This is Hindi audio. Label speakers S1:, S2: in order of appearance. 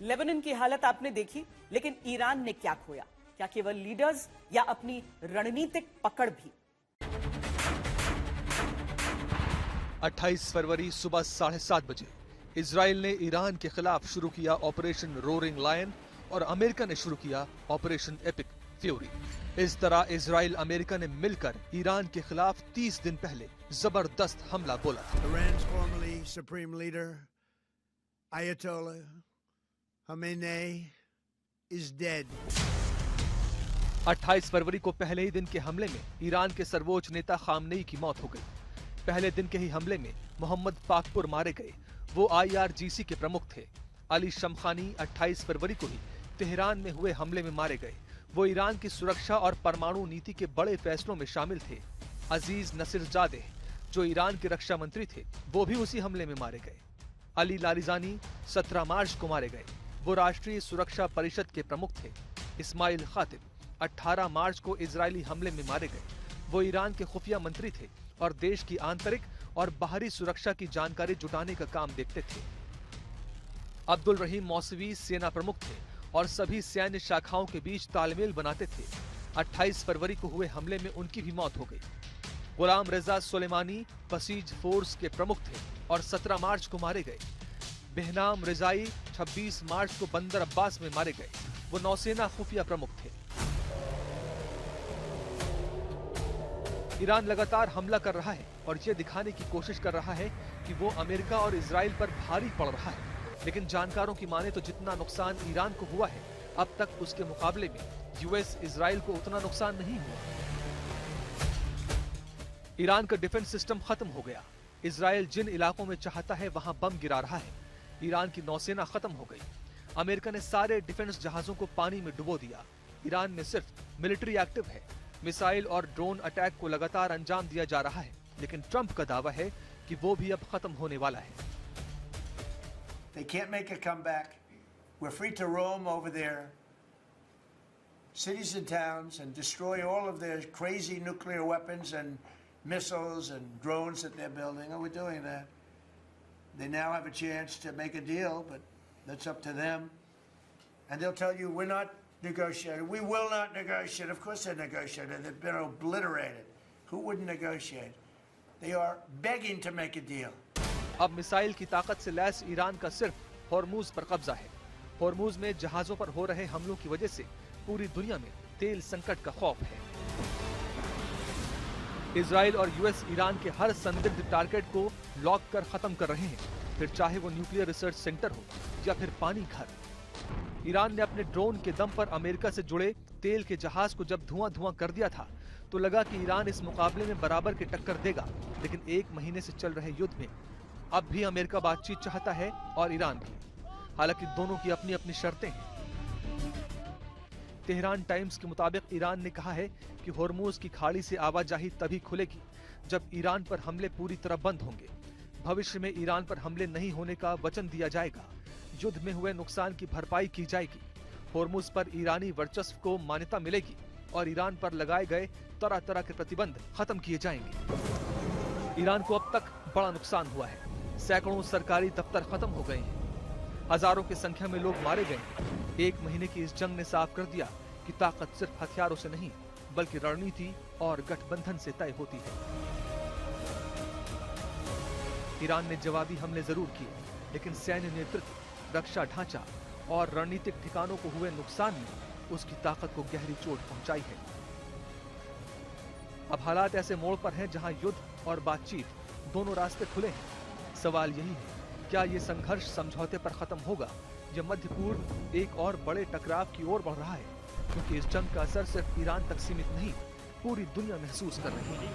S1: लेबनान की हालत आपने देखी, लेकिन ईरान ने क्या खोया? क्या केवल लीडर्स या अपनी रणनीतिक पकड़ भी?
S2: 28 फरवरी सुबह 7:30 बजे इजराइल ने ईरान के खिलाफ शुरू किया ऑपरेशन रोरिंग लायन और अमेरिका ने शुरू किया ऑपरेशन एपिक फ्यूरी। इस तरह इजराइल अमेरिका ने मिलकर ईरान के खिलाफ 30 दिन पहले जबरदस्त हमला बोला था।
S3: Iran's formerly supreme leader, Ayatollah Khamenei, is dead.
S2: 28 फरवरी को पहले ही दिन के हमले में ईरान के सर्वोच्च नेता खामनेई की मौत हो गई। पहले दिन के ही हमले में मोहम्मद पाकपुर मारे गए। वो IRGC के प्रमुख थे। अली शमखानी 28 फरवरी को ही तेहरान में हुए हमले में मारे गए। वो ईरान की सुरक्षा और परमाणु नीति के बड़े फैसलों में शामिल थे। अजीज नसीरजादे, जो ईरान के रक्षा मंत्री थे, वो भी उसी हमले में मारे गए। अली लारिजानी 17 मार्च को मारे गए। वो राष्ट्रीय सुरक्षा परिषद के प्रमुख थे। इस्माइल खातिब 18 मार्च को इजरायली हमले में मारे गए। वो ईरान के खुफिया मंत्री थे और देश की आंतरिक और बाहरी सुरक्षा की जानकारी जुटाने का काम देखते थे। अब्दुल रहीम मौसवी सेना प्रमुख थे और सभी सैन्य शाखाओं के बीच तालमेल बनाते थे। 28 फरवरी को हुए हमले में उनकी भी मौत हो गई। गुलाम रजा सुलेमानी बसीज फोर्स के प्रमुख थे और 17 मार्च को मारे गए। बेहनाम रिजाई 26 मार्च को बंदर अब्बास में मारे गए। वो नौसेना खुफिया प्रमुख थे। ईरान लगातार हमला कर रहा है और ये दिखाने की कोशिश कर रहा है कि वो अमेरिका और इजराइल पर भारी पड़ रहा है, लेकिन जानकारों की माने तो जितना नुकसान ईरान को हुआ है, अब तक उसके मुकाबले में यूएस इजराइल को उतना नुकसान नहीं हुआ। ईरान का डिफेंस सिस्टम खत्म हो गया। इजराइल जिन इलाकों में चाहता है वहां बम गिरा रहा है। ईरान की नौसेना खत्म हो गई। अमेरिका ने सारे डिफेंस जहाजों को पानी में डुबो दिया। ईरान में सिर्फ मिलिट्री एक्टिव है। मिसाइल और ड्रोन अटैक को लगातार अंजाम दिया जा रहा है, लेकिन ट्रंप का दावा है कि वो भी अब खत्म होने वाला है।
S3: They can't make a comeback. We're free to roam over their cities and towns and destroy all of their crazy nuclear weapons and missiles and drones that they're building. And we're doing that. They now have a chance to make a deal, but that's up to them. And they'll tell you, we're not negotiating. We will not negotiate. Of course they're negotiating. They've been obliterated. Who wouldn't negotiate? They are begging to make a deal.
S2: अब मिसाइल की ताकत से लैस ईरान का सिर्फ होर्मुज पर कब्जा है। होर्मुज में जहाजों पर हो रहे हमलों की वजह से पूरी दुनिया में तेल संकट का खौफ है। इजराइल और यूएस ईरान के हर संदिग्ध टारगेट को लॉक कर खत्म कर रहे हैं, फिर चाहे वो न्यूक्लियर रिसर्च सेंटर हो या फिर पानी घर। ईरान ने अपने ड्रोन के दम पर अमेरिका से जुड़े तेल के जहाज को जब धुआं कर दिया था, तो लगा कि ईरान इस मुकाबले में बराबर की टक्कर देगा, लेकिन 1 महीने से चल रहे युद्ध में अब भी अमेरिका बातचीत चाहता है और ईरान भी। हालांकि दोनों की अपनी अपनी शर्तें हैं। तेहरान टाइम्स के मुताबिक ईरान ने कहा है कि होर्मुज की खाड़ी से आवाजाही तभी खुलेगी जब ईरान पर हमले पूरी तरह बंद होंगे। भविष्य में ईरान पर हमले नहीं होने का वचन दिया जाएगा। युद्ध में हुए नुकसान की भरपाई की जाएगी। होर्मुज पर ईरानी वर्चस्व को मान्यता मिलेगी और ईरान पर लगाए गए तरह तरह के प्रतिबंध खत्म किए जाएंगे। ईरान को अब तक बड़ा नुकसान हुआ है। सैकड़ों सरकारी दफ्तर खत्म हो गए हैं। हजारों की संख्या में लोग मारे गए हैं। 1 महीने की इस जंग ने साफ कर दिया कि ताकत सिर्फ हथियारों से नहीं, बल्कि रणनीति और गठबंधन से तय होती है। ईरान ने जवाबी हमले जरूर किए, लेकिन सैन्य नेतृत्व, रक्षा ढांचा और रणनीतिक ठिकानों को हुए नुकसान ने उसकी ताकत को गहरी चोट पहुंचाई है। अब हालात ऐसे मोड़ पर हैं जहां युद्ध और बातचीत दोनों रास्ते खुले हैं। सवाल यही है, क्या ये संघर्ष समझौते पर खत्म होगा या मध्य पूर्व एक और बड़े टकराव की ओर बढ़ रहा है? क्योंकि इस जंग का असर सिर्फ ईरान तक सीमित नहीं, पूरी दुनिया महसूस कर रही है।